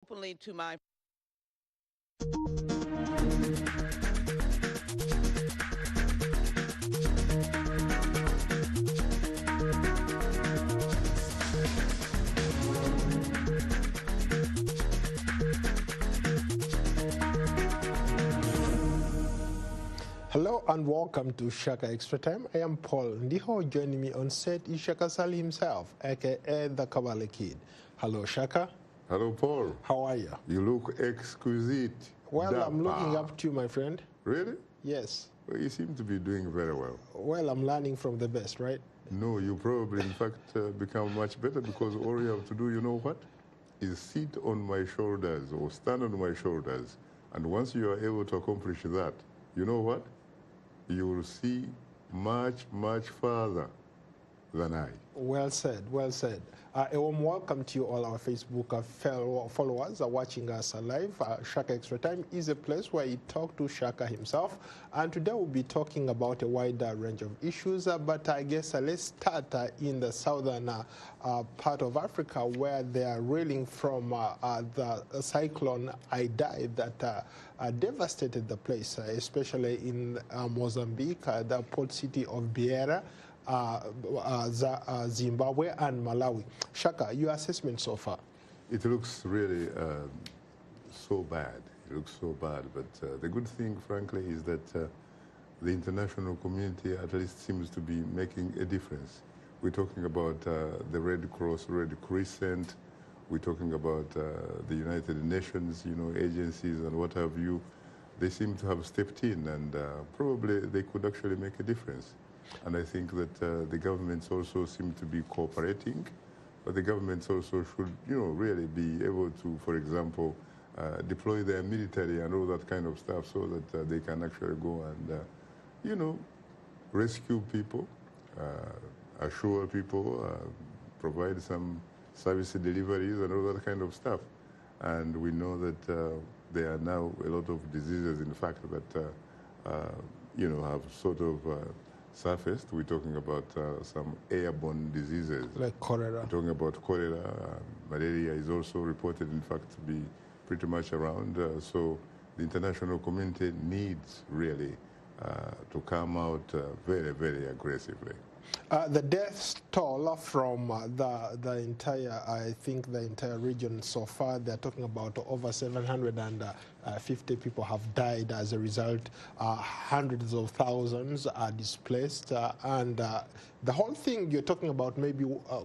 openly to my Hello and welcome to Shaka Extra Time. I am Paul Ndiho. Joining me on set is Shaka Sal himself, aka the Kabale Kid. Hello, Shaka. Hello, Paul. How are you? You look exquisite. Well, I'm looking up to you, my friend. Really? Yes. Well, you seem to be doing very well. Well, I'm learning from the best, right? No, you probably, in fact, become much better because all you have to do, you know what? Is sit on my shoulders or stand on my shoulders. And once you are able to accomplish that, you know what? You will see much, much farther than I. Well said, well said. A warm welcome to you all our Facebook followers watching us live. Shaka Extra Time is a place where you talk to Shaka himself. And today we'll be talking about a wider range of issues. But I guess let's start in the southern part of Africa where they are reeling from the cyclone Idai that devastated the place, especially in Mozambique, the port city of Beira. Zimbabwe and Malawi. Shaka, your assessment so far? It looks really so bad. It looks so bad. But the good thing, frankly, is that the international community at least seems to be making a difference. We're talking about the Red Cross, Red Crescent. We're talking about the United Nations, agencies and what have you. They seem to have stepped in, and probably they could actually make a difference. And I think that the governments also seem to be cooperating, but the governments also should, really be able to, for example, deploy their military and all that kind of stuff so that they can actually go and, rescue people, assure people, provide some service deliveries and all that kind of stuff. And we know that there are now a lot of diseases, in fact, that, have sort of surfaced. We're talking about some airborne diseases. Like cholera. We're talking about cholera. Malaria is also reported, in fact, to be pretty much around. So the international community needs really to come out very, very aggressively. The death toll from the entire, I think the entire region so far, they're talking about over 750 people have died as a result. Hundreds of thousands are displaced. And the whole thing, you're talking about maybe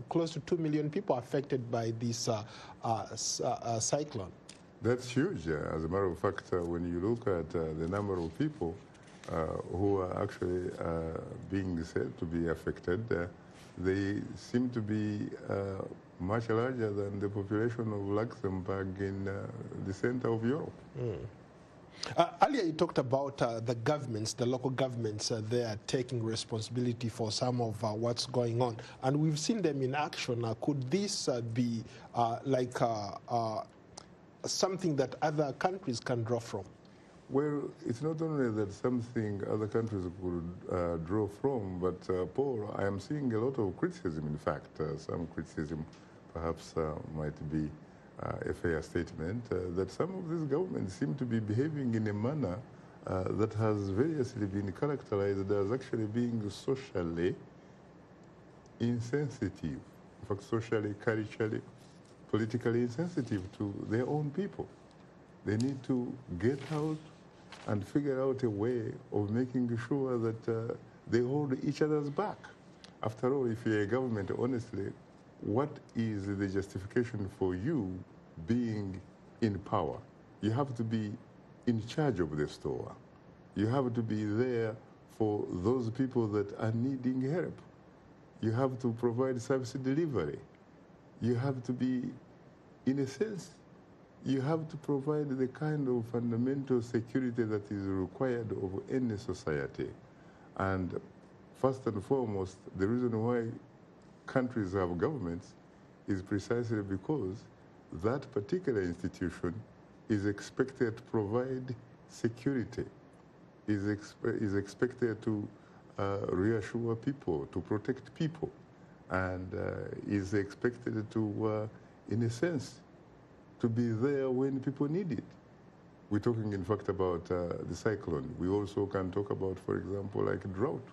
close to 2 million people affected by this cyclone. That's huge. As a matter of fact, when you look at the number of people who are actually being said to be affected, they seem to be much larger than the population of Luxembourg in the center of Europe. Earlier you talked about the governments, the local governments, they are taking responsibility for some of what's going on. And we've seen them in action. Could this be like something that other countries can draw from? Well, it's not only that something other countries could draw from, but Paul, I am seeing a lot of criticism, in fact. Some criticism perhaps might be a fair statement, that some of these governments seem to be behaving in a manner that has variously been characterized as actually being socially insensitive. In fact, socially, culturally, politically insensitive to their own people. They need to get out and figure out a way of making sure that they hold each other's back. After all, if you're a government, honestly, what is the justification for you being in power? You have to be in charge of the store. You have to be there for those people that are needing help. You have to provide service delivery. You have to be, in a sense, you have to provide the kind of fundamental security that is required of any society. And first and foremost, the reason why countries have governments is precisely because that particular institution is expected to provide security, is expected to reassure people, to protect people, and is expected to, in a sense, to be there when people need it. We're talking, in fact, about the cyclone. We also can talk about, for example, like drought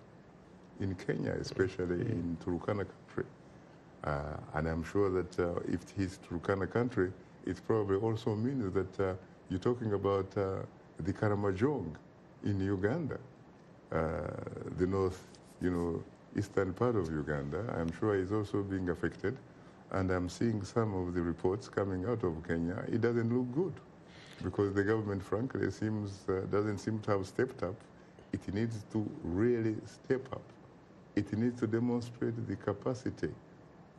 in Kenya, especially in Turkana country. And I'm sure that if it's Turkana country, it probably also means that you're talking about the Karamojong in Uganda, the north, eastern part of Uganda. I'm sure is also being affected. And I'm seeing some of the reports coming out of Kenya. It doesn't look good because the government, frankly, doesn't seem to have stepped up. It needs to really step up. It needs to demonstrate the capacity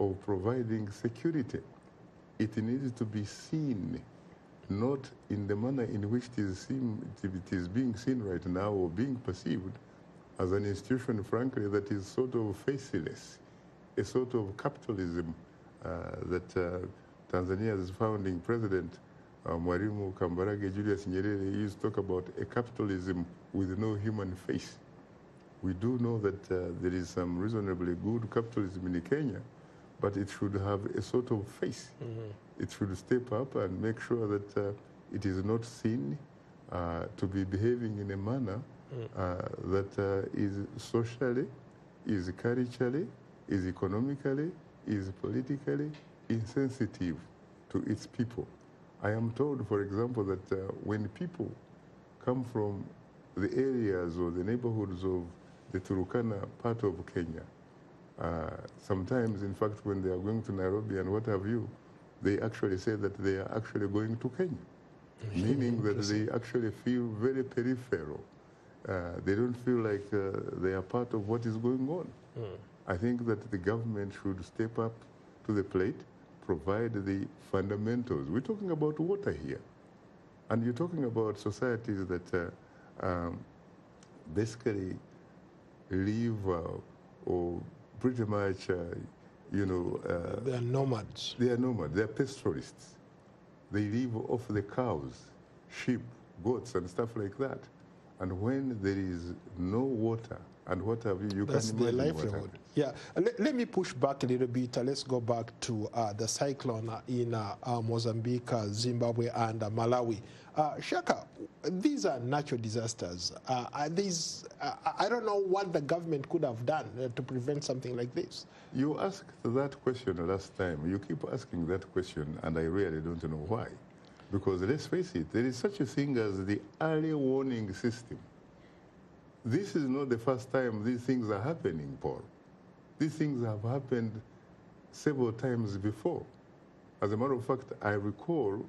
of providing security. It needs to be seen, not in the manner in which it is being seen right now or being perceived as an institution, frankly, that is sort of faceless, a sort of capitalism that Tanzania's founding president, Mwalimu Kambarage Julius Nyerere, used to talk about a capitalism with no human face. We do know that there is some reasonably good capitalism in Kenya, but it should have a sort of face. It should step up and make sure that it is not seen to be behaving in a manner that is socially, is culturally, is economically, is politically insensitive to its people. I am told, for example, that when people come from the areas or the neighborhoods of the Turkana part of Kenya, sometimes, in fact, when they are going to Nairobi and what have you, they actually say that they are actually going to Kenya, meaning that they actually feel very peripheral. They don't feel like they are part of what is going on. I think that the government should step up to the plate, provide the fundamentals. We're talking about water here. And you're talking about societies that basically live or pretty much, they are nomads. They are nomads. They are pastoralists. They live off the cows, sheep, goats, and stuff like that. And when there is no water, and what have you, That's can imagine the livelihood. Yeah. Let me push back a little bit. Let's go back to the cyclone in Mozambique, Zimbabwe, and Malawi. Shaka, these are natural disasters. I don't know what the government could have done to prevent something like this. You asked that question last time. You keep asking that question, and I really don't know why. Because let's face it, there is such a thing as the early warning system. This is not the first time these things are happening, Paul. These things have happened several times before. As a matter of fact, I recall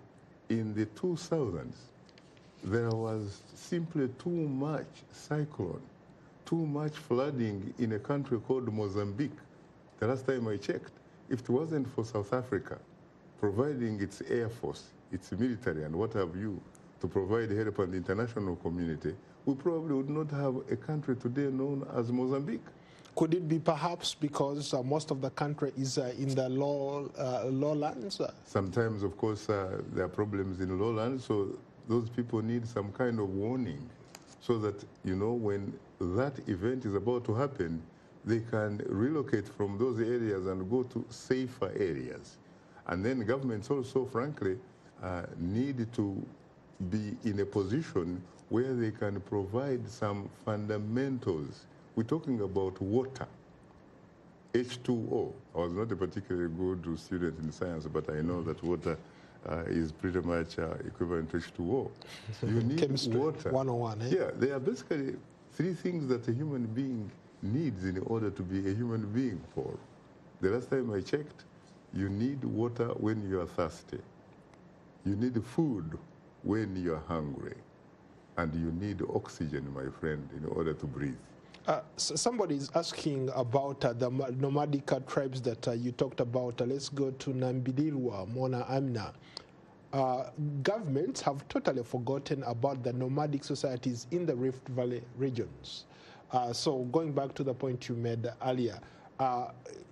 in the 2000s, there was simply too much cyclone, too much flooding in a country called Mozambique. The last time I checked, if it wasn't for South Africa providing its air force, its military, and what have you, to provide help on the international community, we probably would not have a country today known as Mozambique. Could it be perhaps because most of the country is in the lowlands? Sometimes, of course, there are problems in lowlands, so those people need some kind of warning so that, when that event is about to happen, they can relocate from those areas and go to safer areas. And then governments also, frankly, need to be in a position where they can provide some fundamentals. We're talking about water, H2O. I was not a particularly good student in science, but I know that water is pretty much equivalent to H2O. You need Chemistry, water. 101, eh? Yeah, there are basically three things that a human being needs in order to be a human being, Paul. The last time I checked, you need water when you are thirsty. You need food when you're hungry. And you need oxygen, my friend, in order to breathe. Somebody is asking about the nomadic tribes that you talked about. Let's go to Nambililwa, Mona Amna. Governments have totally forgotten about the nomadic societies in the Rift Valley regions. So going back to the point you made earlier,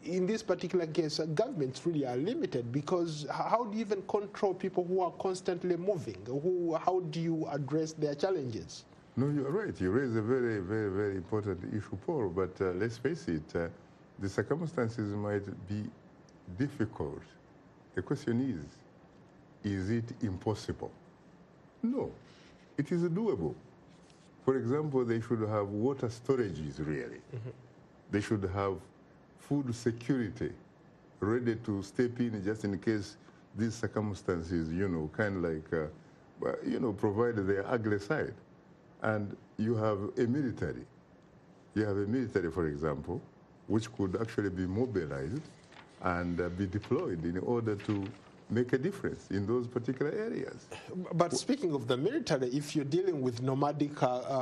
in this particular case, governments really are limited because how do you even control people who are constantly moving? How do you address their challenges? No, you're right. You raise a very, very, very important issue, Paul. But let's face it, the circumstances might be difficult. The question is, is it impossible? No, it is doable. For example, they should have water storages, really. They should have food security ready to step in just in case these circumstances, kind of like, provide their ugly side. And you have a military. You have a military, for example, which could actually be mobilized and be deployed in order to make a difference in those particular areas. But speaking of the military, if you're dealing with nomadic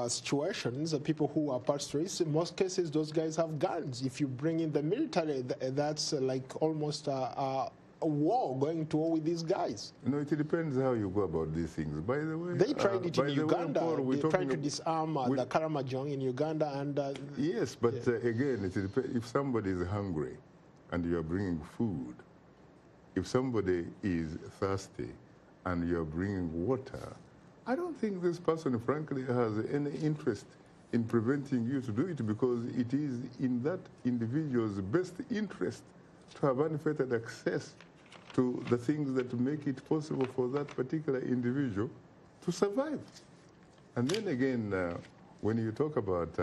situations, people who are pastoralists, in most cases those guys have guns. If you bring in the military, that's like almost a war, going to war with these guys. It depends how you go about these things. By the way, they tried it in Uganda. Paul, they tried to disarm the Karamojong in Uganda, and yes, but again, it depends. If somebody is hungry and you are bringing food, if somebody is thirsty and you're bringing water, I don't think this person, frankly, has any interest in preventing you to do it, because it is in that individual's best interest to have unfettered access to the things that make it possible for that particular individual to survive. And then again, when you talk about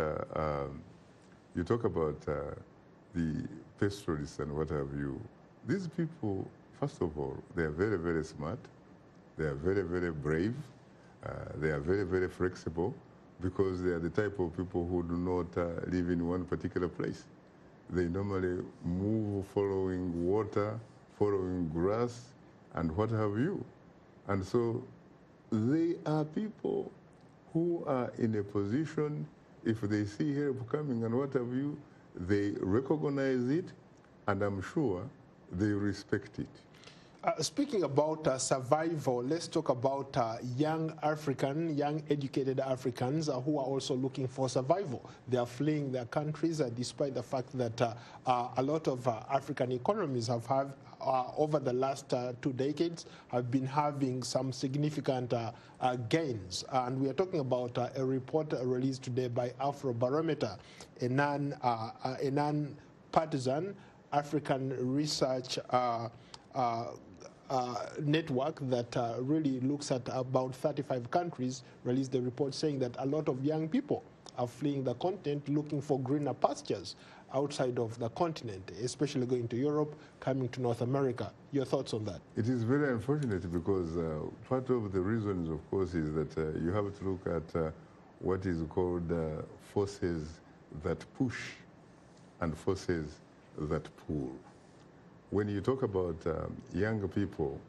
the pastoralists and what have you, these people, first of all, they are very, very smart. They are very, very brave. They are very, very flexible, because they are the type of people who do not live in one particular place. They normally move following water, following grass, and what have you. And so they are people who are in a position, if they see help coming and what have you, they recognize it, and I'm sure they respect it. Speaking about survival, let's talk about young educated Africans who are also looking for survival. They are fleeing their countries despite the fact that a lot of African economies have had, over the last 2 decades, have been having some significant gains. And we are talking about a report released today by Afrobarometer, a non-partisan African research network that really looks at about 35 countries, released a report saying that a lot of young people are fleeing the continent looking for greener pastures outside of the continent, especially going to Europe, coming to North America. Your thoughts on that? It is very unfortunate, because part of the reasons, of course, is that you have to look at what is called forces that push and forces that pull. When you talk about young people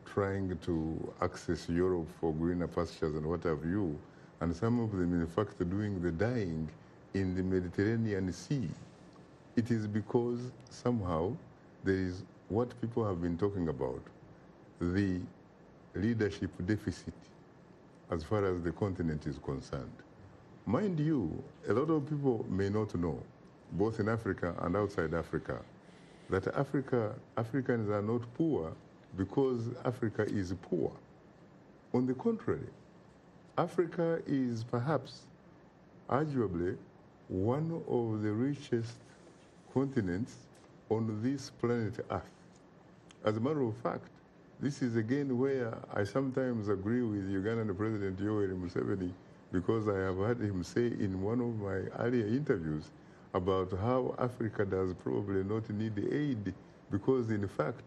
trying to access Europe for greener pastures and what have you, and some of them, in fact, doing the dying in the Mediterranean Sea, it is because somehow there is what people have been talking about, the leadership deficit as far as the continent is concerned. Mind you, a lot of people may not know, both in Africa and outside Africa, that Africans are not poor because Africa is poor. On the contrary, Africa is perhaps, arguably, one of the richest continents on this planet Earth. As a matter of fact, this is again where I sometimes agree with Ugandan President Yoweri Museveni, because I have heard him say in one of my earlier interviews about how Africa does probably not need aid, because in fact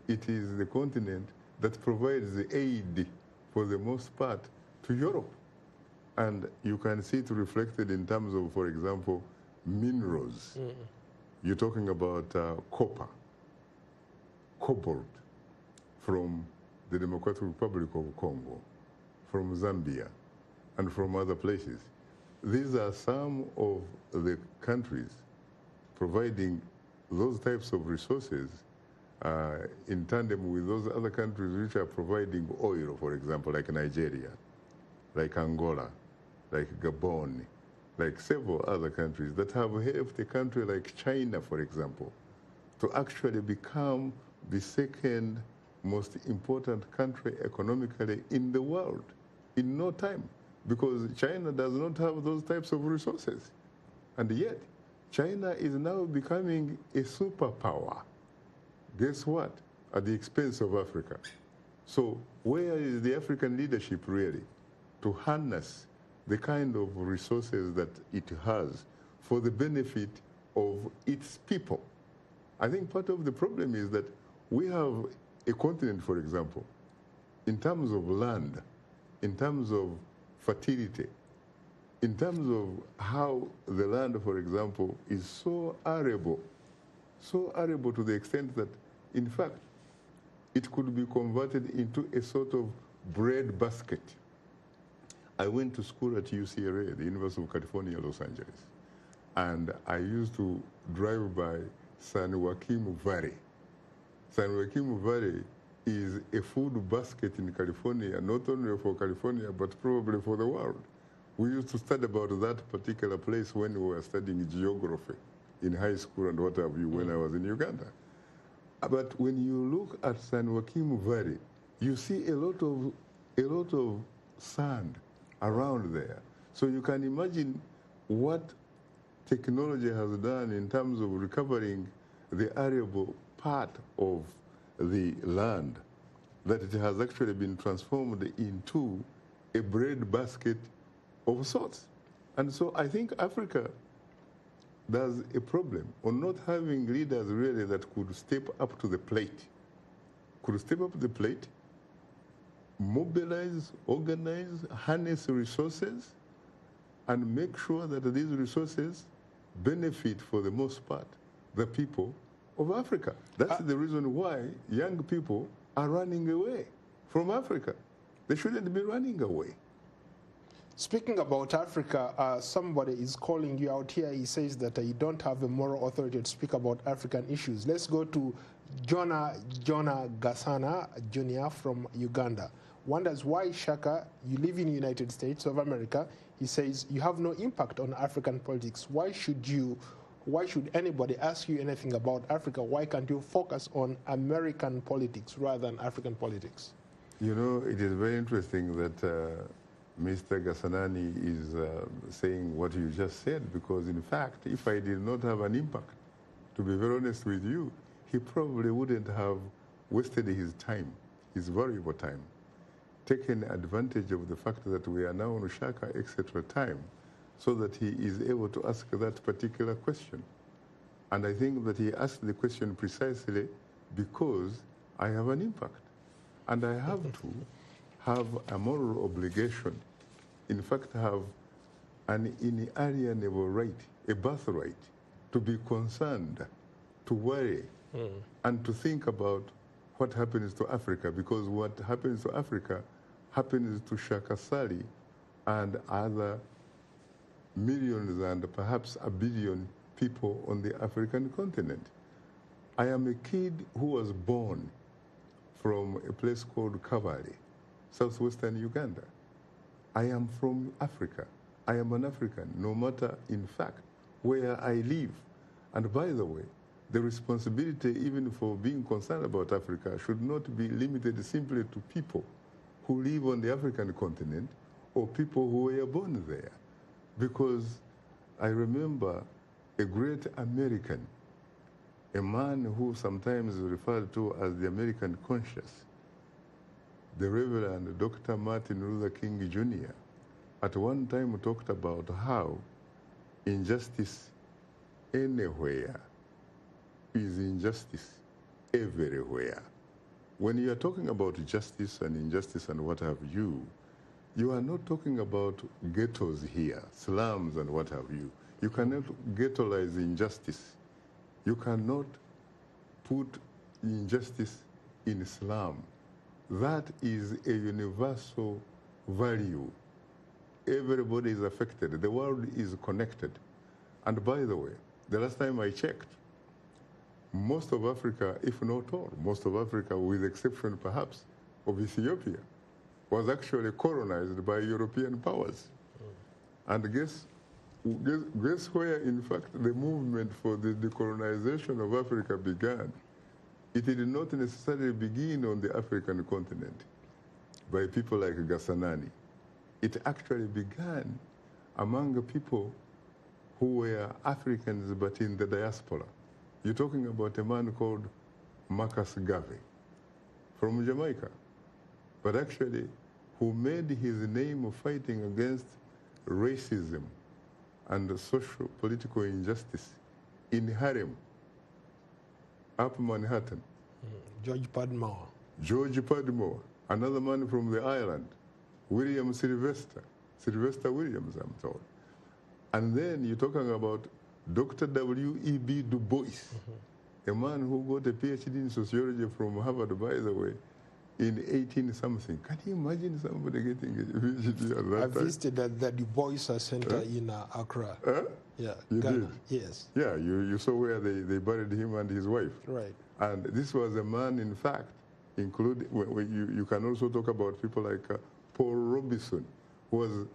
it is the continent that provides the aid for the most part to Europe. And you can see it reflected in terms of, for example, minerals. You're talking about copper, cobalt from the Democratic Republic of Congo, from Zambia, and from other places. These are some of the countries providing those types of resources in tandem with those other countries which are providing oil, for example, like Nigeria, like Angola, like Gabon, like several other countries that have helped a country like China, for example, to actually become the second most important country economically in the world in no time, because China does not have those types of resources. And yet, China is now becoming a superpower. Guess what? At the expense of Africa. So where is the African leadership really to harness the kind of resources that it has for the benefit of its people? I think part of the problem is that we have a continent, for example, in terms of land, in terms of fertility, in terms of how the land, for example, is so arable to the extent that, in fact, it could be converted into a sort of bread basket. I went to school at UCLA, the University of California, Los Angeles, and I used to drive by San Joaquin Valley. San Joaquin Valley is a food basket in California, not only for California, but probably for the world. We used to study about that particular place when we were studying geography in high school and what have you when I was in Uganda. But when you look at San Joaquin Valley, you see a lot of sand around there. So you can imagine what technology has done in terms of recovering the arable part of the land, that it has actually been transformed into a bread basket of sorts. And so I think Africa does a problem on not having leaders really that could step up to the plate, mobilize, organize, harness resources, and make sure that these resources benefit, for the most part, the people of Africa. That's the reason why young people are running away from Africa. They shouldn't be running away. Speaking about Africa, somebody is calling you out here. He says that you don't have a moral authority to speak about African issues. Let's go to Jonah Gasana Jr. from Uganda. Wonders why, Shaka, you live in the United States of America. He says you have no impact on African politics. Why should anybody ask you anything about Africa? Why can't you focus on American politics rather than African politics? You know, it is very interesting that Mr. Gasanani is saying what you just said, because in fact, if I did not have an impact, to be very honest with you, he probably wouldn't have wasted his time, his valuable time, taken advantage of the fact that we are now on Shaka, etc. time, so that he is able to ask that particular question. And I think that he asked the question precisely because I have an impact. And I have to have a moral obligation, in fact have an inalienable right, a birthright, to be concerned, to worry, and to think about what happens to Africa, because what happens to Africa happens to Shaka Sali and other millions and perhaps a billion people on the African continent. I am a kid who was born from a place called Kabale, southwestern Uganda. I am from Africa. I am an African, no matter, in fact, where I live. And by the way, the responsibility even for being concerned about Africa should not be limited simply to people who live on the African continent or people who were born there. Because I remember a great American, a man who sometimes is referred to as the American conscience, the Reverend Dr. Martin Luther King Jr., at one time talked about how injustice anywhere is injustice everywhere. When you are talking about justice and injustice and what have you, you are not talking about ghettos here, slums and what have you. You cannot ghettoize injustice. You cannot put injustice in slum. That is a universal value. Everybody is affected. The world is connected. And by the way, the last time I checked, most of Africa, if not all, most of Africa, with the exception perhaps of Ethiopia, was actually colonized by European powers. And guess where, in fact, the movement for the decolonization of Africa began? It did not necessarily begin on the African continent by people like Gasanani. It actually began among the people who were Africans but in the diaspora. You're talking about a man called Marcus Garvey from Jamaica. but actually who made his name fighting against racism and social political injustice in Harlem, up Manhattan. George Padmore. George Padmore, another man from the island, William Sylvester Williams, I'm told. And then you're talking about Dr. W.E.B. Du Bois, a man who got a PhD in sociology from Harvard, by the way, in 18-something. Can you imagine somebody getting a PhD at that I visited the Du Bois Center in Accra. Yeah, you Ghana. did? Yes. Yeah, you saw where they buried him and his wife. Right. And this was a man, in fact, including, you can also talk about people like Paul Robeson, who was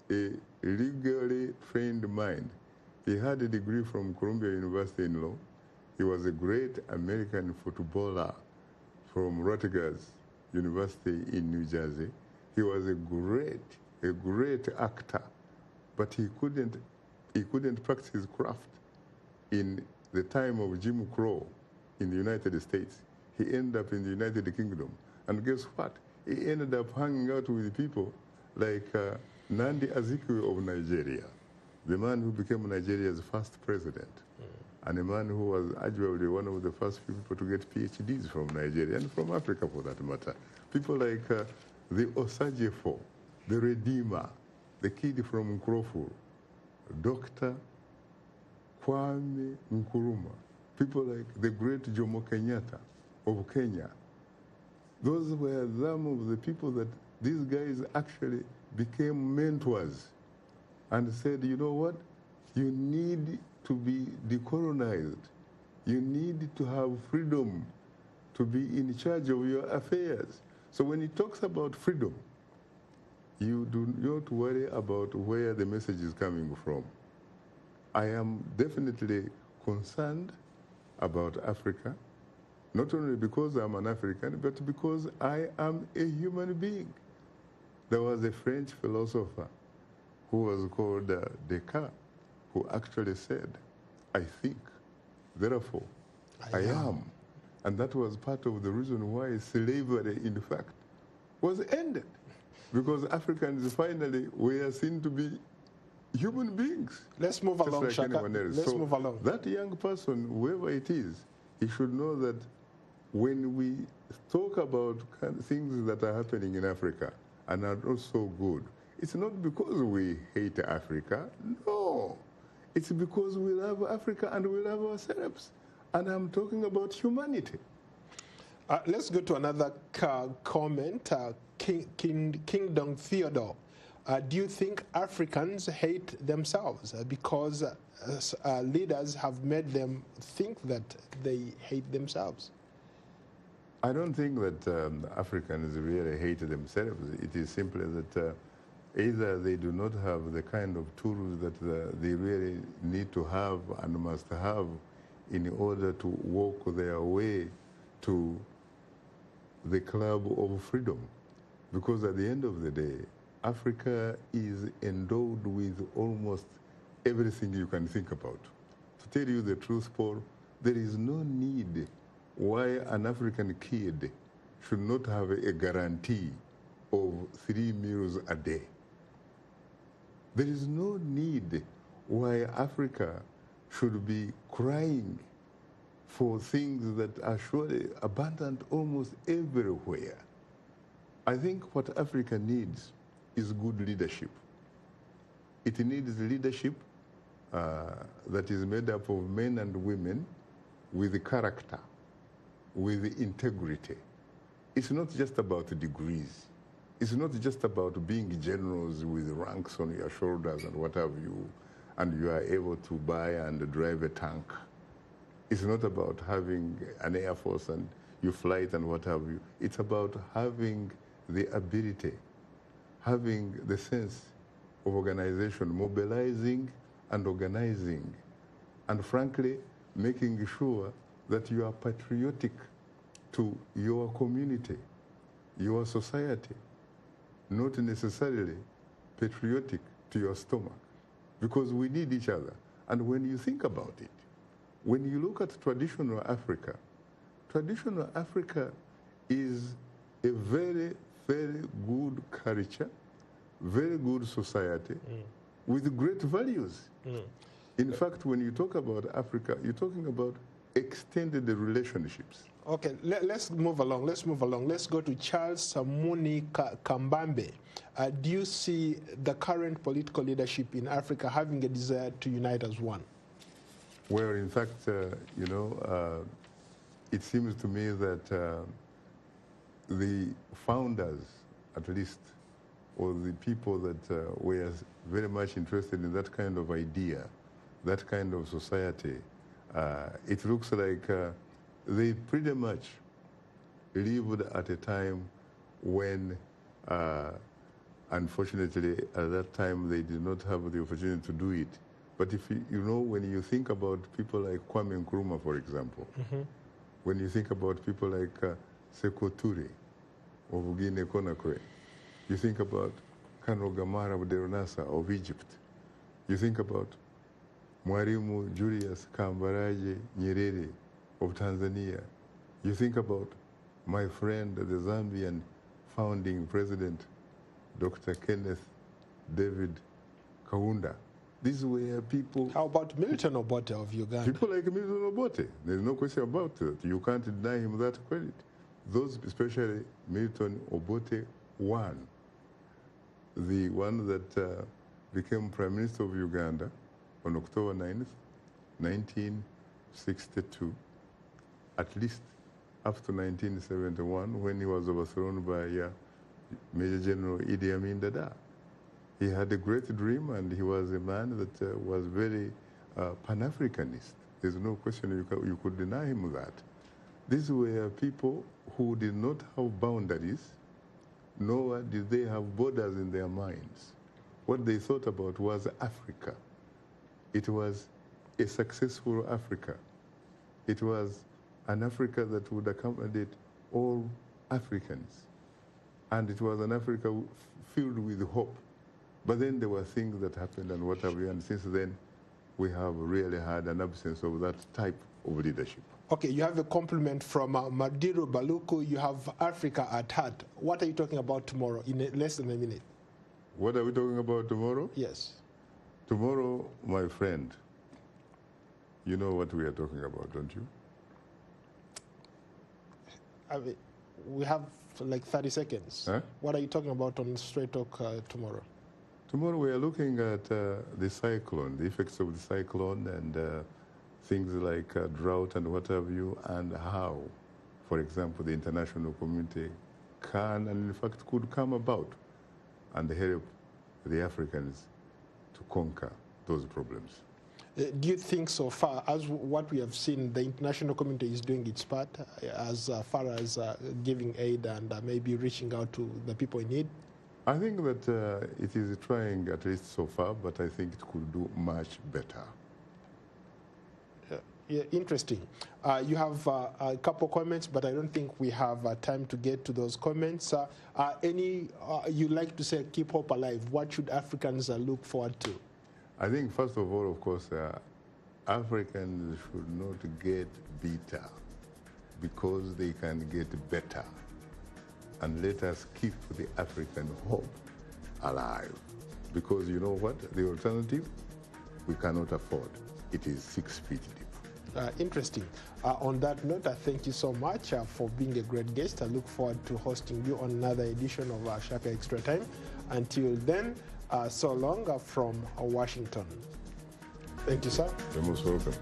a legally trained mind. He had a degree from Columbia University in law. He was a great American footballer from Rutgers University in New Jersey. He was a great actor, but he couldn't practice his craft in the time of Jim Crow in the United States. He ended up in the United Kingdom. And guess what? He ended up hanging out with people like Nandi Azikiwe of Nigeria, the man who became Nigeria's first president, and a man who was arguably one of the first few people to get PhDs from Nigeria and from Africa for that matter. People like the Osajefo, the Redeemer, the kid from Nkroful, Dr. Kwame Nkrumah, people like the great Jomo Kenyatta of Kenya. Those were some of the people that these guys actually became mentors and said, you know what, you need to be decolonized. You need to have freedom to be in charge of your affairs. So when he talks about freedom, you do not worry about where the message is coming from. I am definitely concerned about Africa, not only because I'm an African, but because I am a human being. There was a French philosopher who was called Descartes, who actually said, I think, therefore I am. And that was part of the reason why slavery, in fact, was ended. Because Africans finally were seen to be human beings. Let's move along, like Shaka. Let's move along. That young person, whoever it is, he should know that when we talk about things that are happening in Africa and are not so good, it's not because we hate Africa. No. It's because we love Africa and we love ourselves. And I'm talking about humanity. Let's go to another comment. Kingdom Theodore. Do you think Africans hate themselves because leaders have made them think that they hate themselves? I don't think that Africans really hate themselves. It is simply that either they do not have the kind of tools that they really need to have and must have in order to walk their way to the club of freedom. Because at the end of the day, Africa is endowed with almost everything you can think about. To tell you the truth, Paul, there is no need why an African kid should not have a guarantee of 3 meals a day. There is no need why Africa should be crying for things that are surely abundant almost everywhere. I think what Africa needs is good leadership. It needs leadership that is made up of men and women with character, with integrity. It's not just about degrees. It's not just about being generals with ranks on your shoulders and what have you, and you are able to buy and drive a tank. It's not about having an air force and you fly it and what have you. It's about having the ability, having the sense of organization, mobilizing and organizing, and frankly, making sure that you are patriotic to your community, your society, not necessarily patriotic to your stomach, because we need each other. And when you think about it, when you look at traditional Africa is a very very good culture, very good society, with great values. In fact, when you talk about Africa, you're talking about extended relationships. Okay, let's move along. Let's move along. Let's go to Charles Samuni Kambambe. Do you see the current political leadership in Africa having a desire to unite as one? Well, in fact, you know, it seems to me that the founders, at least, or the people that were very much interested in that kind of idea, that kind of society, it looks like they pretty much lived at a time when, unfortunately, at that time they did not have the opportunity to do it. But if you know, when you think about people like Kwame Nkrumah, for example, when you think about people like Sekou Touré of Guinea-Conakry, you think about Kano Gamara Abdel Nasser of Egypt, you think about Mwalimu Julius Kambarage Nyerere of Tanzania, you think about my friend, the Zambian founding president, Dr. Kenneth David Kaunda. These were people... How about Milton Obote of Uganda? People like Milton Obote. There's no question about it. You can't deny him that credit. Those, especially Milton Obote I, the one that became Prime Minister of Uganda on October 9th, 1962, at least up to 1971, when he was overthrown by Major General Idi Amin Dada. He had a great dream, and he was a man that was very Pan-Africanist. There's no question you could deny him that. These were people who did not have boundaries, nor did they have borders in their minds. What they thought about was Africa. It was a successful Africa. It was an Africa that would accommodate all Africans. And it was an Africa filled with hope. But then there were things that happened and what have you, and since then we have really had an absence of that type of leadership. Okay, you have a compliment from Madiru Baluku. You have Africa at heart. What are you talking about tomorrow in less than a minute? What are we talking about tomorrow? Yes. Tomorrow, my friend, you know what we are talking about, don't you? I mean, we have like 30 seconds. Huh? What are you talking about on Straight Talk tomorrow? Tomorrow we are looking at the cyclone, the effects of the cyclone, and things like drought and what have you, and how, for example, the international community can and in fact could come about and help the Africans to conquer those problems. Do you think so far, as what we have seen, the international community is doing its part as far as giving aid and maybe reaching out to the people in need? I think that it is trying, at least so far, but I think it could do much better. Yeah, interesting. You have a couple comments, but I don't think we have time to get to those comments. Any you like to say, keep hope alive? What should Africans look forward to? I think, first of all, of course, Africans should not get bitter because they can get better. And let us keep the African hope alive. Because you know what? The alternative, we cannot afford. It is 6 feet deep. Interesting. On that note, I thank you so much for being a great guest. I look forward to hosting you on another edition of Shaka Extra Time. Until then, so long from Washington. Thank you, sir. You're most welcome.